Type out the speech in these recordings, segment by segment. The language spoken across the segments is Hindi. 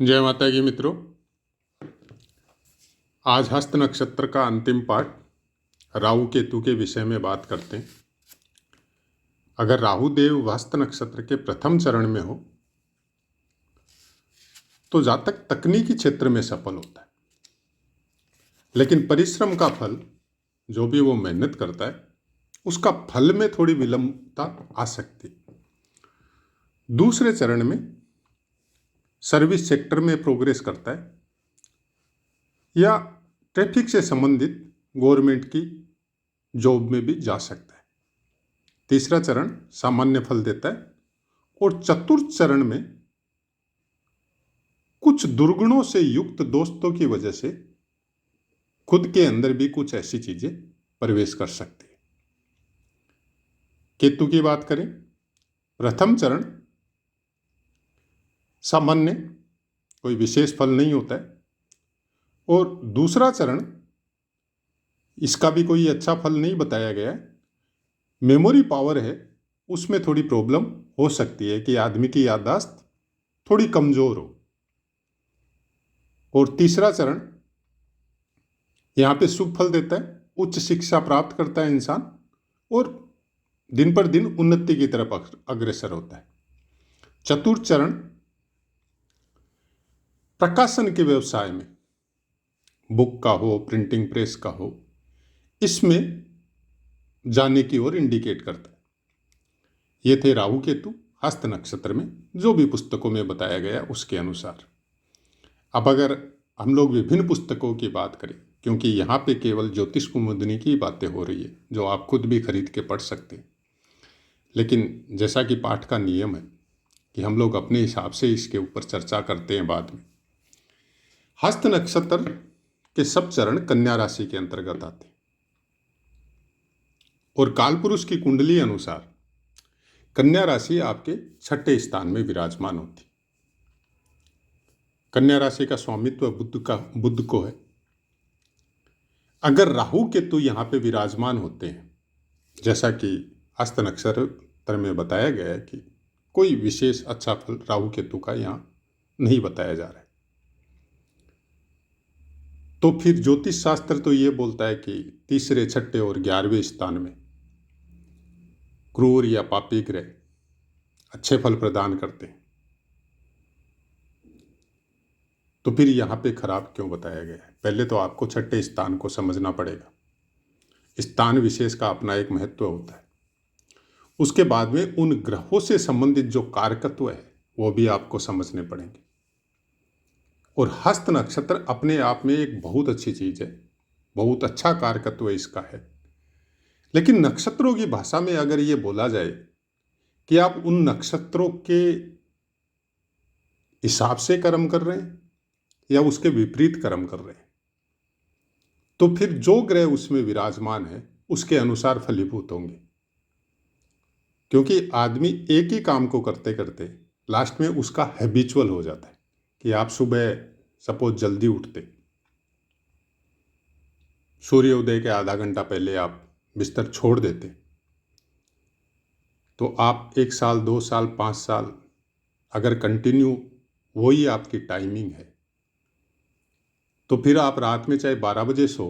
जय माता की मित्रों। आज हस्त नक्षत्र का अंतिम पाठ राहु केतु के विषय में बात करते हैं। अगर राहु देव हस्त नक्षत्र के प्रथम चरण में हो तो जातक तकनीकी क्षेत्र में सफल होता है, लेकिन परिश्रम का फल जो भी वो मेहनत करता है उसका फल में थोड़ी विलंबता आ सकती है। दूसरे चरण में सर्विस सेक्टर में प्रोग्रेस करता है या ट्रैफिक से संबंधित गवर्नमेंट की जॉब में भी जा सकता है। तीसरा चरण सामान्य फल देता है और चतुर्थ चरण में कुछ दुर्गुणों से युक्त दोस्तों की वजह से खुद के अंदर भी कुछ ऐसी चीजें प्रवेश कर सकती है। केतु की बात करें, प्रथम चरण सामान्य, कोई विशेष फल नहीं होता है, और दूसरा चरण इसका भी कोई अच्छा फल नहीं बताया गया है। मेमोरी पावर है, उसमें थोड़ी प्रॉब्लम हो सकती है कि आदमी की याददाश्त थोड़ी कमजोर हो। और तीसरा चरण यहाँ पे शुभ फल देता है, उच्च शिक्षा प्राप्त करता है इंसान और दिन पर दिन उन्नति की तरफ अग्रसर होता है। चतुर्थ चरण प्रकाशन के व्यवसाय में, बुक का हो, प्रिंटिंग प्रेस का हो, इसमें जाने की ओर इंडिकेट करता है। ये थे राहु केतु हस्त नक्षत्र में जो भी पुस्तकों में बताया गया उसके अनुसार। अब अगर हम लोग विभिन्न पुस्तकों की बात करें, क्योंकि यहाँ पे केवल ज्योतिष कुमुदनी की बातें हो रही है जो आप खुद भी खरीद के पढ़ सकते हैं, लेकिन जैसा कि पाठ का नियम है कि हम लोग अपने हिसाब से इसके ऊपर चर्चा करते हैं बाद में। हस्त नक्षत्र के सब चरण कन्या राशि के अंतर्गत आते हैं और कालपुरुष की कुंडली अनुसार कन्या राशि आपके छठे स्थान में विराजमान होती। कन्या राशि का स्वामित्व बुध को है। अगर राहु केतु यहाँ पे विराजमान होते हैं, जैसा कि हस्त नक्षत्र में बताया गया है कि कोई विशेष अच्छा फल राहु केतु का यहाँ नहीं बताया जा रहा है, तो फिर ज्योतिष शास्त्र तो ये बोलता है कि तीसरे, छठे और 11वें स्थान में क्रूर या पापी ग्रह अच्छे फल प्रदान करते हैं, तो फिर यहाँ पे खराब क्यों बताया गया है? पहले तो आपको छठे स्थान को समझना पड़ेगा। स्थान विशेष का अपना एक महत्व होता है। उसके बाद में उन ग्रहों से संबंधित जो कारकत्व है वो भी आपको समझने पड़ेंगे। और हस्त नक्षत्र अपने आप में एक बहुत अच्छी चीज है, बहुत अच्छा कारकत्व इसका है। लेकिन नक्षत्रों की भाषा में अगर ये बोला जाए कि आप उन नक्षत्रों के हिसाब से कर्म कर रहे हैं या उसके विपरीत कर्म कर रहे हैं, तो फिर जो ग्रह उसमें विराजमान है उसके अनुसार फलीभूत होंगे। क्योंकि आदमी एक ही काम को करते करते लास्ट में उसका हैबिचुअल हो जाता है कि आप सुबह सपोज जल्दी उठते, सूर्योदय के आधा घंटा पहले आप बिस्तर छोड़ देते, तो आप 1 साल, 2 साल, 5 साल अगर कंटिन्यू वही आपकी टाइमिंग है, तो फिर आप रात में चाहे 12 बजे सो,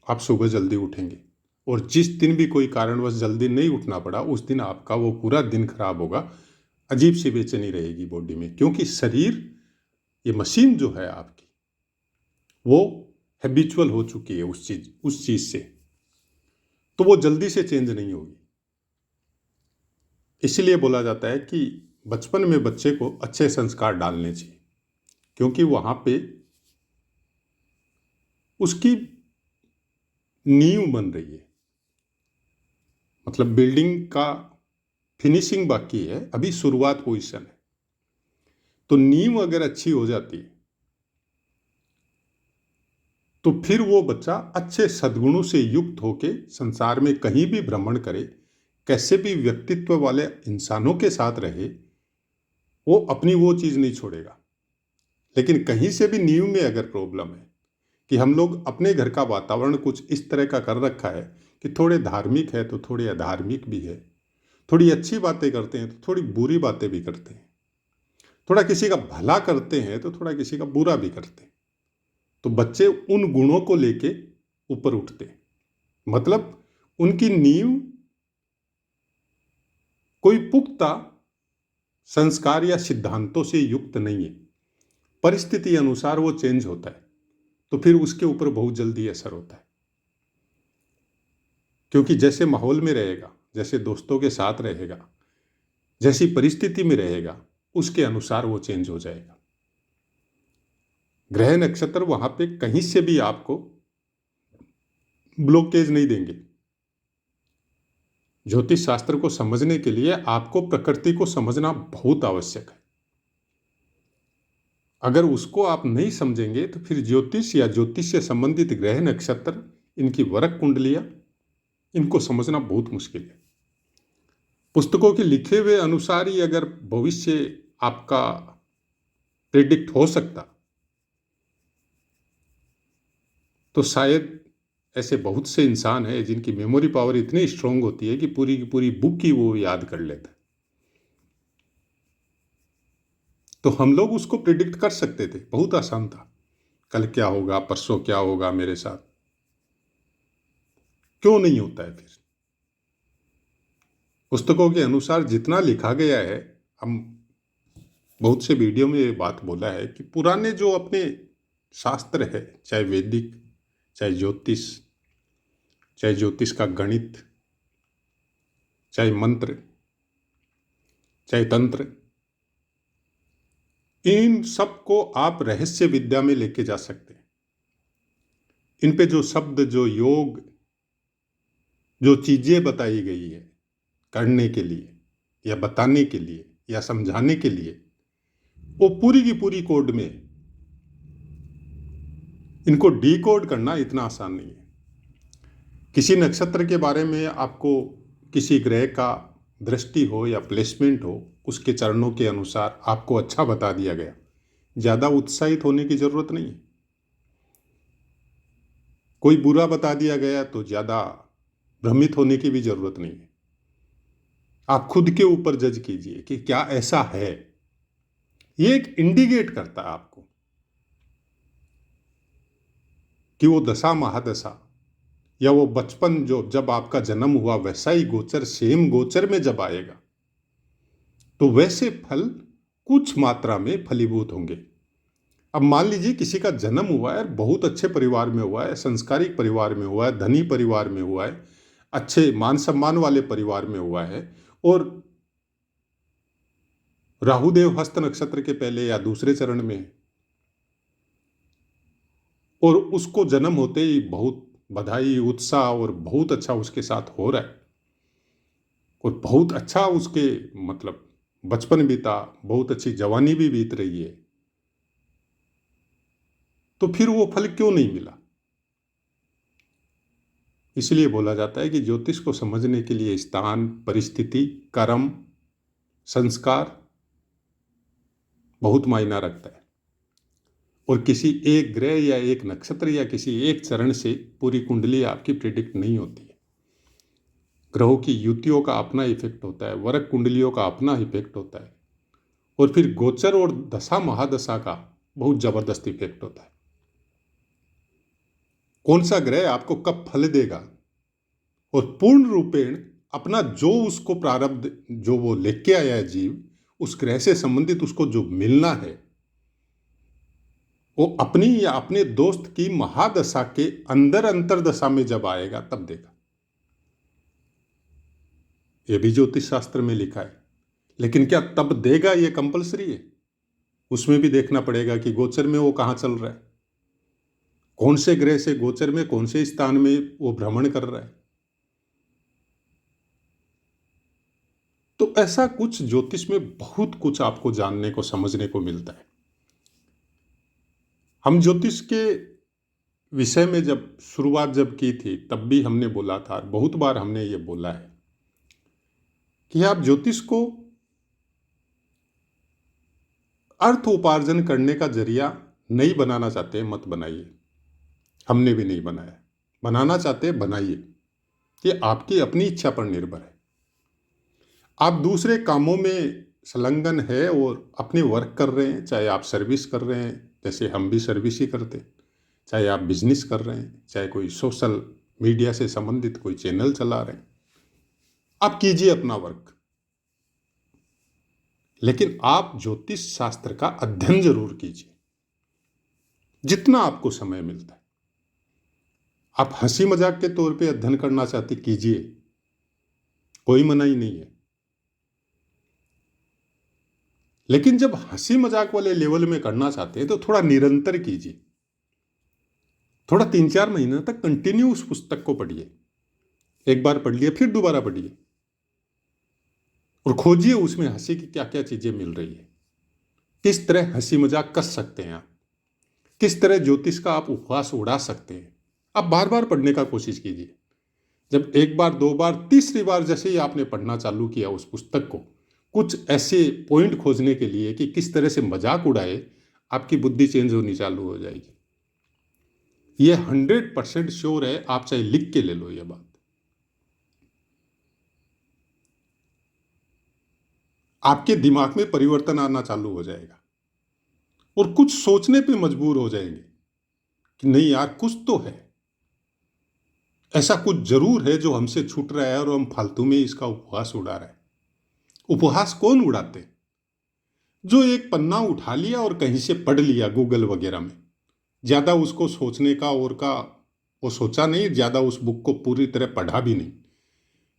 आप सुबह जल्दी उठेंगे। और जिस दिन भी कोई कारणवश जल्दी नहीं उठना पड़ा, उस दिन आपका वो पूरा दिन खराब होगा, अजीब सी बेचैनी रहेगी बॉडी में, क्योंकि शरीर, ये मशीन जो है आपकी, वो हैबिचुअल हो चुकी है उस चीज से, तो वो जल्दी से चेंज नहीं होगी। इसलिए बोला जाता है कि बचपन में बच्चे को अच्छे संस्कार डालने चाहिए, क्योंकि वहां पे उसकी नींव बन रही है, मतलब बिल्डिंग का फिनिशिंग बाकी है, अभी शुरुआत पोजीशन है। तो नींव अगर अच्छी हो जाती है तो फिर वो बच्चा अच्छे सद्गुणों से युक्त होके संसार में कहीं भी भ्रमण करे, कैसे भी व्यक्तित्व वाले इंसानों के साथ रहे, वो अपनी वो चीज नहीं छोड़ेगा। लेकिन कहीं से भी नींव में अगर प्रॉब्लम है कि हम लोग अपने घर का वातावरण कुछ इस तरह का कर रखा है कि थोड़े धार्मिक है तो थोड़े अधार्मिक भी है, थोड़ी अच्छी बातें करते हैं तो थोड़ी बुरी बातें भी करते हैं, थोड़ा किसी का भला करते हैं तो थोड़ा किसी का बुरा भी करते हैं, तो बच्चे उन गुणों को लेके ऊपर उठते हैं। मतलब उनकी नींव कोई पुख्ता संस्कार या सिद्धांतों से युक्त नहीं है, परिस्थिति अनुसार वो चेंज होता है, तो फिर उसके ऊपर बहुत जल्दी असर होता है। क्योंकि जैसे माहौल में रहेगा, जैसे दोस्तों के साथ रहेगा, जैसी परिस्थिति में रहेगा, उसके अनुसार वो चेंज हो जाएगा। ग्रह नक्षत्र वहां पे कहीं से भी आपको ब्लॉकेज नहीं देंगे। ज्योतिष शास्त्र को समझने के लिए आपको प्रकृति को समझना बहुत आवश्यक है। अगर उसको आप नहीं समझेंगे तो फिर ज्योतिष या ज्योतिष से संबंधित ग्रह नक्षत्र, इनकी वरक कुंडलियां, इनको समझना बहुत मुश्किल है। पुस्तकों के लिखे हुए अनुसार ही अगर भविष्य आपका प्रेडिक्ट हो सकता, तो शायद ऐसे बहुत से इंसान हैं जिनकी मेमोरी पावर इतनी स्ट्रांग होती है कि पूरी की पूरी बुक ही वो याद कर लेता है। तो हम लोग उसको प्रिडिक्ट कर सकते थे, बहुत आसान था। कल क्या होगा, परसों क्या होगा मेरे साथ, क्यों नहीं होता है फिर? पुस्तकों के अनुसार जितना लिखा गया है, हम बहुत से वीडियो में ये बात बोला है कि पुराने जो अपने शास्त्र है, चाहे वैदिक, चाहे ज्योतिष का गणित, चाहे मंत्र, चाहे तंत्र, इन सब को आप रहस्य विद्या में लेके जा सकते हैं। इन पे जो शब्द, जो योग, जो चीजें बताई गई है करने के लिए या बताने के लिए या समझाने के लिए, वो पूरी की पूरी कोड में। इनको डीकोड करना इतना आसान नहीं है। किसी नक्षत्र के बारे में आपको किसी ग्रह का दृष्टि हो या प्लेसमेंट हो, उसके चरणों के अनुसार आपको अच्छा बता दिया गया, ज्यादा उत्साहित होने की जरूरत नहीं है। कोई बुरा बता दिया गया तो ज्यादा भ्रमित होने की भी जरूरत नहीं है। आप खुद के ऊपर जज कीजिए कि क्या ऐसा है। ये एक इंडिकेट करता है आपको कि वो दशा महादशा या वो बचपन जो जब आपका जन्म हुआ वैसा ही गोचर, सेम गोचर में जब आएगा तो वैसे फल कुछ मात्रा में फलीभूत होंगे। अब मान लीजिए किसी का जन्म हुआ है, बहुत अच्छे परिवार में हुआ है, संस्कारिक परिवार में हुआ है, धनी परिवार में हुआ है, अच्छे मान सम्मान वाले परिवार में हुआ है, और राहुदेव हस्त नक्षत्र के पहले या दूसरे चरण में है, और उसको जन्म होते ही बहुत बधाई, उत्साह और बहुत अच्छा उसके साथ हो रहा है, और बहुत अच्छा उसके मतलब बचपन बीता, बहुत अच्छी जवानी भी बीत रही है, तो फिर वो फल क्यों नहीं मिला? इसलिए बोला जाता है कि ज्योतिष को समझने के लिए स्थान, परिस्थिति, कर्म, संस्कार बहुत मायना रखता है। और किसी एक ग्रह या एक नक्षत्र या किसी एक चरण से पूरी कुंडली आपकी प्रिडिक्ट नहीं होती है। ग्रहों की युतियों का अपना इफेक्ट होता है, वरक कुंडलियों का अपना इफेक्ट होता है, और फिर गोचर और दशा महादशा का बहुत जबरदस्त इफेक्ट होता है। कौन सा ग्रह आपको कब फल देगा और पूर्ण रूपेण अपना जो उसको प्रारब्ध जो वो लेके आया है जीव, उस ग्रह से संबंधित उसको जो मिलना है, वो अपनी या अपने दोस्त की महादशा के अंदर अंतरदशा में जब आएगा तब देगा। ये भी ज्योतिष शास्त्र में लिखा है। लेकिन क्या तब देगा ये कंपलसरी है? उसमें भी देखना पड़ेगा कि गोचर में वो कहाँ चल रहा है, कौन से ग्रह से गोचर में कौन से स्थान में वो भ्रमण कर रहा है। तो ऐसा कुछ ज्योतिष में बहुत कुछ आपको जानने को, समझने को मिलता है। हम ज्योतिष के विषय में जब शुरुआत जब की थी तब भी हमने बोला था, बहुत बार हमने ये बोला है कि आप ज्योतिष को अर्थ उपार्जन करने का जरिया नहीं बनाना चाहते, मत बनाइए। हमने भी नहीं बनाया। बनाना चाहते बनाइए, ये आपकी अपनी इच्छा पर निर्भर है। आप दूसरे कामों में संलग्न है और अपने वर्क कर रहे हैं, चाहे आप सर्विस कर रहे हैं जैसे हम भी सर्विस ही करते, चाहे आप बिजनेस कर रहे हैं, चाहे कोई सोशल मीडिया से संबंधित कोई चैनल चला रहे हैं, आप कीजिए अपना वर्क। लेकिन आप ज्योतिष शास्त्र का अध्ययन जरूर कीजिए, जितना आपको समय मिलता है। आप हंसी मजाक के तौर पे अध्ययन करना चाहते कीजिए, कोई मनाही नहीं है। लेकिन जब हंसी मजाक वाले लेवल में करना चाहते हैं तो थोड़ा निरंतर कीजिए, थोड़ा 3-4 महीने तक कंटिन्यू उस पुस्तक को पढ़िए। एक बार पढ़ लिया फिर दोबारा पढ़िए और खोजिए उसमें हंसी की क्या क्या चीजें मिल रही है, किस तरह हंसी मजाक कर सकते हैं आप, किस तरह ज्योतिष का आप उपहास उड़ा सकते हैं। आप बार बार पढ़ने का कोशिश कीजिए। जब एक बार, दो बार, तीसरी बार जैसे ही आपने पढ़ना चालू किया उस पुस्तक को, कुछ ऐसे पॉइंट खोजने के लिए कि किस तरह से मजाक उड़ाए, आपकी बुद्धि चेंज होनी चालू हो जाएगी। ये 100% श्योर है, आप चाहे लिख के ले लो ये बात। आपके दिमाग में परिवर्तन आना चालू हो जाएगा और कुछ सोचने पे मजबूर हो जाएंगे कि नहीं यार, कुछ तो है, ऐसा कुछ जरूर है जो हमसे छूट रहा है और हम फालतू में इसका उपहास उड़ा रहे हैं। उपहास कौन उड़ाते? जो एक पन्ना उठा लिया और कहीं से पढ़ लिया गूगल वगैरह में, ज्यादा उसको सोचने का और का वो सोचा नहीं, ज्यादा उस बुक को पूरी तरह पढ़ा भी नहीं।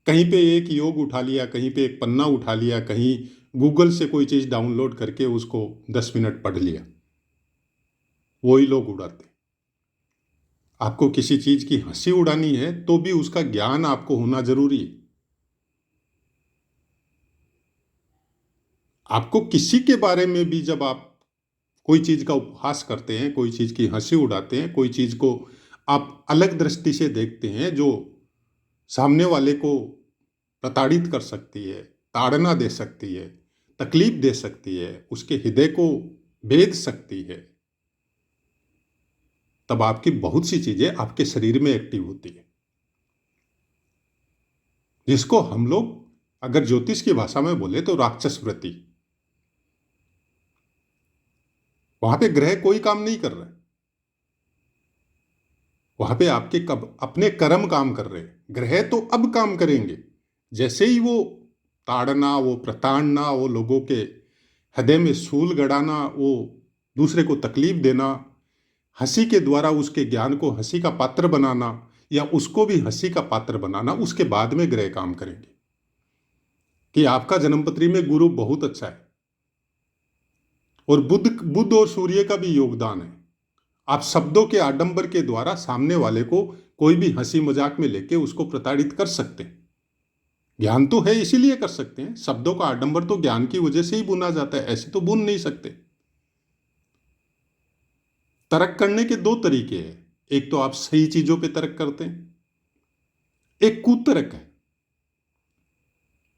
कहीं पे एक योग उठा लिया, कहीं पे एक पन्ना उठा लिया, कहीं गूगल से कोई चीज डाउनलोड करके उसको 10 मिनट पढ़ लिया, वही लोग उड़ाते। आपको किसी चीज की हंसी उड़ानी है तो भी उसका ज्ञान आपको होना जरूरी है। आपको किसी के बारे में भी जब आप कोई चीज का उपहास करते हैं, कोई चीज की हंसी उड़ाते हैं, कोई चीज को आप अलग दृष्टि से देखते हैं जो सामने वाले को प्रताड़ित कर सकती है, ताड़ना दे सकती है, तकलीफ दे सकती है, उसके हृदय को भेद सकती है, तब आपकी बहुत सी चीजें आपके शरीर में एक्टिव होती है, जिसको हम लोग अगर ज्योतिष की भाषा में बोले तो राक्षस वृत्ति। वहां पे ग्रह कोई काम नहीं कर रहे, वहां पे आपके कब अपने कर्म काम कर रहे हैं। ग्रह तो अब काम करेंगे, जैसे ही वो ताड़ना, वो प्रताड़ना, वो लोगों के हृदय में सूल गड़ाना, वो दूसरे को तकलीफ देना, हंसी के द्वारा उसके ज्ञान को हंसी का पात्र बनाना या उसको भी हंसी का पात्र बनाना, उसके बाद में ग्रह काम करेंगे। कि आपका जन्मपत्री में गुरु बहुत अच्छा है और बुध और सूर्य का भी योगदान है। आप शब्दों के आडंबर के द्वारा सामने वाले को कोई भी हंसी मजाक में लेके उसको प्रताड़ित कर सकते हैं। ज्ञान तो है इसीलिए कर सकते हैं, शब्दों का आडंबर तो ज्ञान की वजह से ही बुना जाता है, ऐसे तो बुन नहीं सकते। तर्क करने के दो तरीके हैं, एक तो आप सही चीजों पे तर्क करते हैं, एक कुतर्क है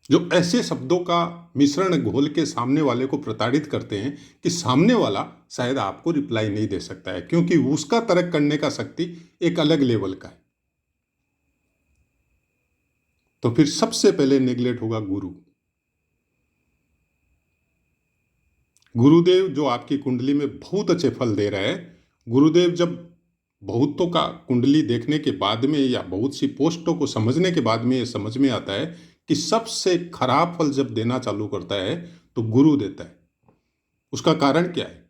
जो ऐसे शब्दों का मिश्रण घोल के सामने वाले को प्रताड़ित करते हैं कि सामने वाला शायद आपको रिप्लाई नहीं दे सकता है, क्योंकि उसका तर्क करने का शक्ति एक अलग लेवल का है। तो फिर सबसे पहले नेगलेक्ट होगा गुरु। गुरुदेव जो आपकी कुंडली में बहुत अच्छे फल दे रहा है, गुरुदेव जब बहुतों का कुंडली देखने के बाद में या बहुत सी पोस्टों को समझने के बाद में ये समझ में आता है कि सबसे खराब फल जब देना चालू करता है तो गुरु देता है। उसका कारण क्या है?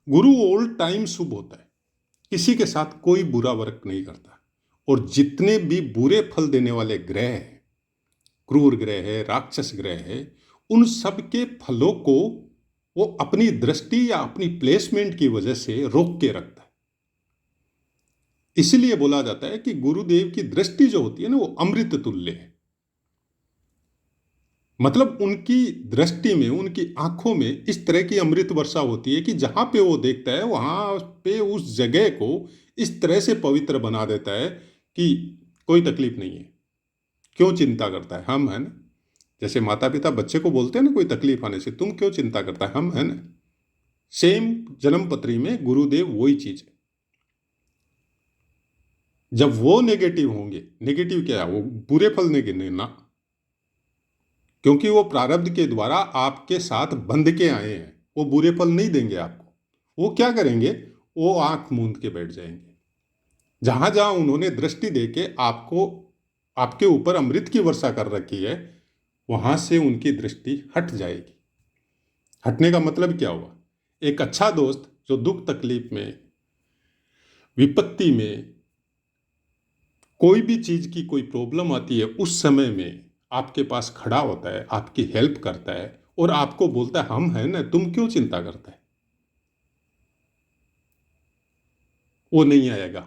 गुरु ऑल टाइम शुभ होता है, किसी के साथ कोई बुरा वर्क नहीं करता, और जितने भी बुरे फल देने वाले ग्रह हैं, क्रूर ग्रह है, राक्षस ग्रह है, उन सब के फलों को वो अपनी दृष्टि या अपनी प्लेसमेंट की वजह से रोक के रखता है। इसलिए बोला जाता है कि गुरुदेव की दृष्टि जो होती है ना, वो अमृत तुल्य है। मतलब उनकी दृष्टि में, उनकी आंखों में इस तरह की अमृत वर्षा होती है कि जहां पे वो देखता है वहां पे उस जगह को इस तरह से पवित्र बना देता है कि कोई तकलीफ नहीं है। क्यों चिंता करता है? हम है ना। जैसे माता पिता बच्चे को बोलते हैं ना, कोई तकलीफ आने से, तुम क्यों चिंता करता है? हम है ना। सेम जन्मपत्री में गुरुदेव वही चीज है। जब वो नेगेटिव होंगे, नेगेटिव क्या है? वो बुरे फल नहीं गिनने ना, क्योंकि वो प्रारब्ध के द्वारा आपके साथ बंध के आए हैं। वो बुरे फल नहीं देंगे आपको। वो क्या करेंगे, वो आंख मूंद के बैठ जाएंगे। जहां जहां उन्होंने दृष्टि देके आपको, आपके ऊपर अमृत की वर्षा कर रखी है, वहां से उनकी दृष्टि हट जाएगी। हटने का मतलब क्या हुआ, एक अच्छा दोस्त जो दुख तकलीफ में, विपत्ति में, कोई भी चीज की कोई प्रॉब्लम आती है, उस समय में आपके पास खड़ा होता है, आपकी हेल्प करता है और आपको बोलता है हम हैं ना, तुम क्यों चिंता करता है, वो नहीं आएगा,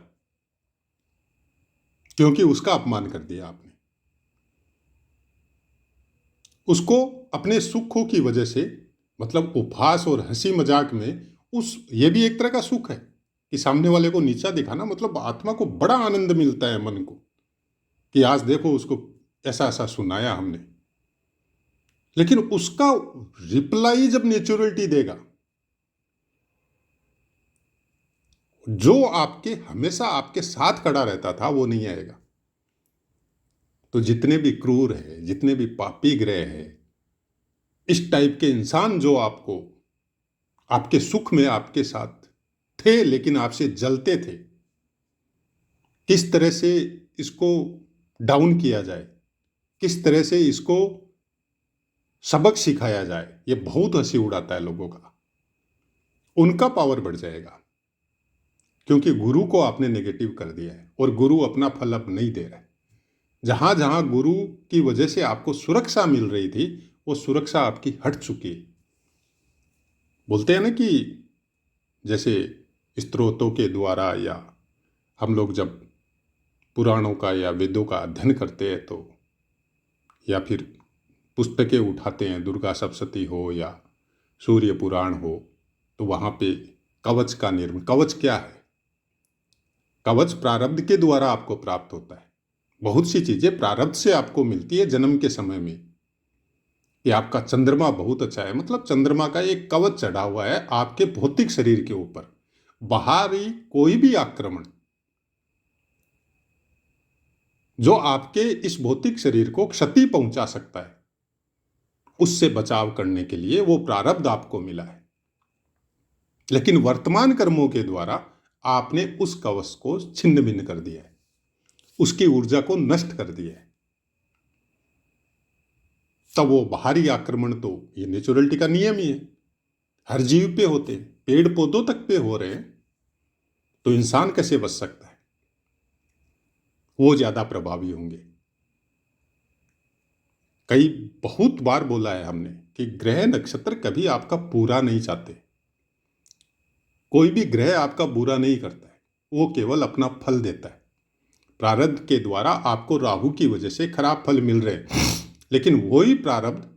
क्योंकि उसका अपमान कर दिया आपने। उसको अपने सुखों की वजह से, मतलब उपहास और हंसी मजाक में, उस ये भी एक तरह का सुख है कि सामने वाले को नीचा दिखाना, मतलब आत्मा को बड़ा आनंद मिलता है, मन को, कि आज देखो उसको ऐसा ऐसा सुनाया हमने। लेकिन उसका रिप्लाई जब नेचुरलिटी देगा, जो आपके हमेशा आपके साथ खड़ा रहता था, वो नहीं आएगा। तो जितने भी क्रूर है, जितने भी पापी ग्रह है, इस टाइप के इंसान जो आपको, आपके सुख में आपके साथ थे लेकिन आपसे जलते थे, किस तरह से इसको डाउन किया जाए, किस तरह से इसको सबक सिखाया जाए, ये बहुत हंसी उड़ाता है लोगों का। उनका पावर बढ़ जाएगा, क्योंकि गुरु को आपने नेगेटिव कर दिया है और गुरु अपना फल अब नहीं दे रहा है। जहां जहां गुरु की वजह से आपको सुरक्षा मिल रही थी, वो सुरक्षा आपकी हट चुकी है। बोलते हैं ना कि जैसे स्त्रोतों के द्वारा, या हम लोग जब पुराणों का या वेदों का अध्ययन करते हैं, तो या फिर पुस्तकें उठाते हैं, दुर्गा सप्तशती हो या सूर्य पुराण हो, तो वहाँ पे कवच का निर्माण, कवच क्या है, कवच प्रारब्ध के द्वारा आपको प्राप्त होता है। बहुत सी चीजें प्रारब्ध से आपको मिलती है जन्म के समय में, कि आपका चंद्रमा बहुत अच्छा है, मतलब चंद्रमा का एक कवच चढ़ा हुआ है आपके भौतिक शरीर के ऊपर। बाहरी कोई भी आक्रमण जो आपके इस भौतिक शरीर को क्षति पहुंचा सकता है, उससे बचाव करने के लिए वो प्रारब्ध आपको मिला है। लेकिन वर्तमान कर्मों के द्वारा आपने उस कवच को छिन्न भिन्न कर दिया है, उसकी ऊर्जा को नष्ट कर दिया है। तब वो बाहरी आक्रमण, तो ये नेचुरलिटी का नियम ही है, हर जीव पे होते हैं, पेड़ पौधों तक पे हो रहे हैं, तो इंसान कैसे बच सकता है, वो ज्यादा प्रभावी होंगे। कई बहुत बार बोला है हमने कि ग्रह नक्षत्र कभी आपका पूरा नहीं चाहते, कोई भी ग्रह आपका बुरा नहीं करता है, वो केवल अपना फल देता है। प्रारब्ध के द्वारा आपको राहु की वजह से खराब फल मिल रहे हैं, लेकिन वही प्रारब्ध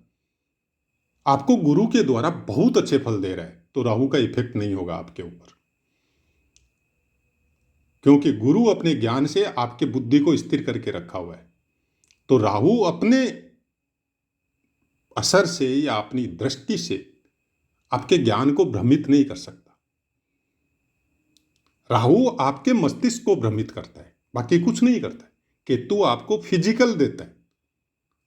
आपको गुरु के द्वारा बहुत अच्छे फल दे रहा है, तो राहु का इफेक्ट नहीं होगा आपके ऊपर, क्योंकि गुरु अपने ज्ञान से आपके बुद्धि को स्थिर करके रखा हुआ है। तो राहु अपने असर से या अपनी दृष्टि से आपके ज्ञान को भ्रमित नहीं कर सकता। राहु आपके मस्तिष्क को भ्रमित करता है, बाकी कुछ नहीं करता है। केतु आपको फिजिकल देता है,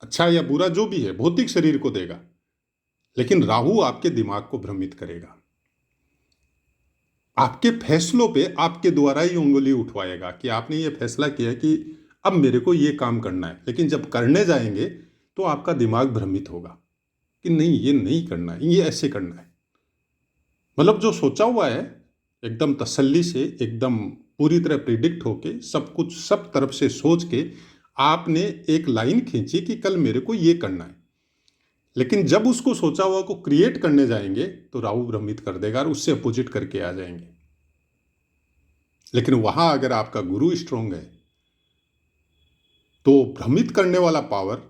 अच्छा या बुरा जो भी है, भौतिक शरीर को देगा, लेकिन राहु आपके दिमाग को भ्रमित करेगा। आपके फैसलों पे आपके द्वारा ही उंगली उठवाएगा कि आपने ये फैसला किया कि अब मेरे को ये काम करना है, लेकिन जब करने जाएंगे तो आपका दिमाग भ्रमित होगा कि नहीं, ये नहीं करना है, ये ऐसे करना है। मतलब जो सोचा हुआ है एकदम तसल्ली से, एकदम पूरी तरह प्रिडिक्ट होके, सब कुछ सब तरफ से सोच के आपने एक लाइन खींची कि कल मेरे को ये करना है, लेकिन जब उसको सोचा हुआ को क्रिएट करने जाएंगे तो राहु भ्रमित कर देगा और उससे अपोजिट करके आ जाएंगे। लेकिन वहां अगर आपका गुरु स्ट्रांग है तो भ्रमित करने वाला पावर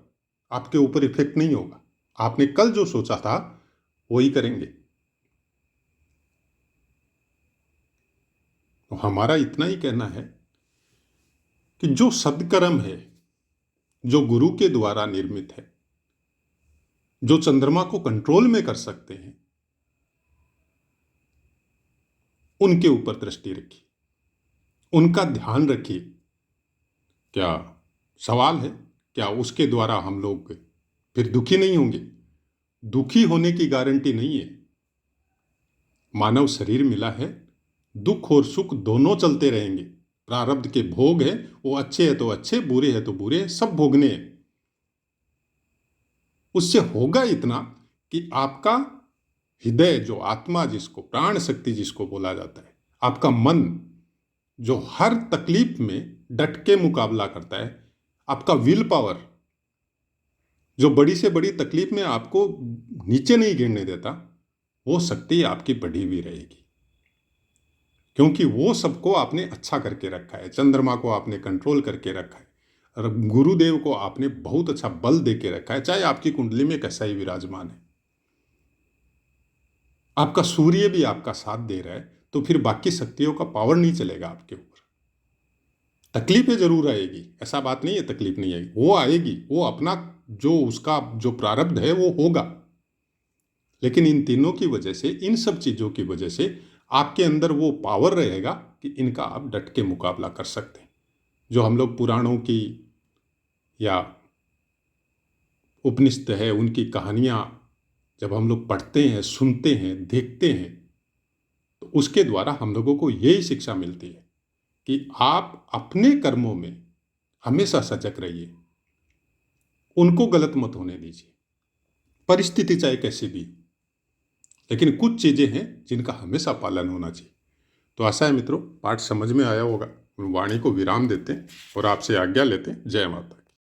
आपके ऊपर इफेक्ट नहीं होगा। आपने कल जो सोचा था वही करेंगे। तो हमारा इतना ही कहना है कि जो सद्कर्म है, जो गुरु के द्वारा निर्मित है, जो चंद्रमा को कंट्रोल में कर सकते हैं, उनके ऊपर दृष्टि रखिए, उनका ध्यान रखिए। क्या सवाल है, क्या उसके द्वारा हम लोग फिर दुखी नहीं होंगे। दुखी होने की गारंटी नहीं है। मानव शरीर मिला है, दुख और सुख दोनों चलते रहेंगे। प्रारब्ध के भोग है, वो अच्छे है तो अच्छे, बुरे है तो बुरे, सब भोगने हैं। उससे होगा इतना कि आपका हृदय, जो आत्मा, जिसको प्राण शक्ति जिसको बोला जाता है, आपका मन जो हर तकलीफ में डट के मुकाबला करता है, आपका विल पावर जो बड़ी से बड़ी तकलीफ में आपको नीचे नहीं गिरने देता, वो शक्ति आपकी बढ़ी हुई रहेगी। क्योंकि वो सबको आपने अच्छा करके रखा है। चंद्रमा को आपने कंट्रोल करके रखा है, और गुरुदेव को आपने बहुत अच्छा बल दे के रखा है, चाहे आपकी कुंडली में कैसा ही विराजमान है। आपका सूर्य भी आपका साथ दे रहा है, तो फिर बाकी शक्तियों का पावर नहीं चलेगा आपके ऊपर। तकलीफें जरूर आएगी, ऐसा बात नहीं है तकलीफ नहीं आएगी, वो आएगी, वो अपना जो उसका जो प्रारब्ध है वो होगा। लेकिन इन तीनों की वजह से, इन सब चीज़ों की वजह से आपके अंदर वो पावर रहेगा कि इनका आप डट के मुकाबला कर सकते हैं। जो हम लोग पुराणों की या उपनिषद है उनकी कहानियाँ जब हम लोग पढ़ते हैं, सुनते हैं, देखते हैं, तो उसके द्वारा हम लोगों को यही शिक्षा मिलती है कि आप अपने कर्मों में हमेशा सजग रहिए, उनको गलत मत होने दीजिए, परिस्थिति चाहे कैसी भी। लेकिन कुछ चीज़ें हैं जिनका हमेशा पालन होना चाहिए। तो आशा है मित्रों पाठ समझ में आया होगा। वाणी को विराम देते हैं और आपसे आज्ञा लेते हैं। जय माता।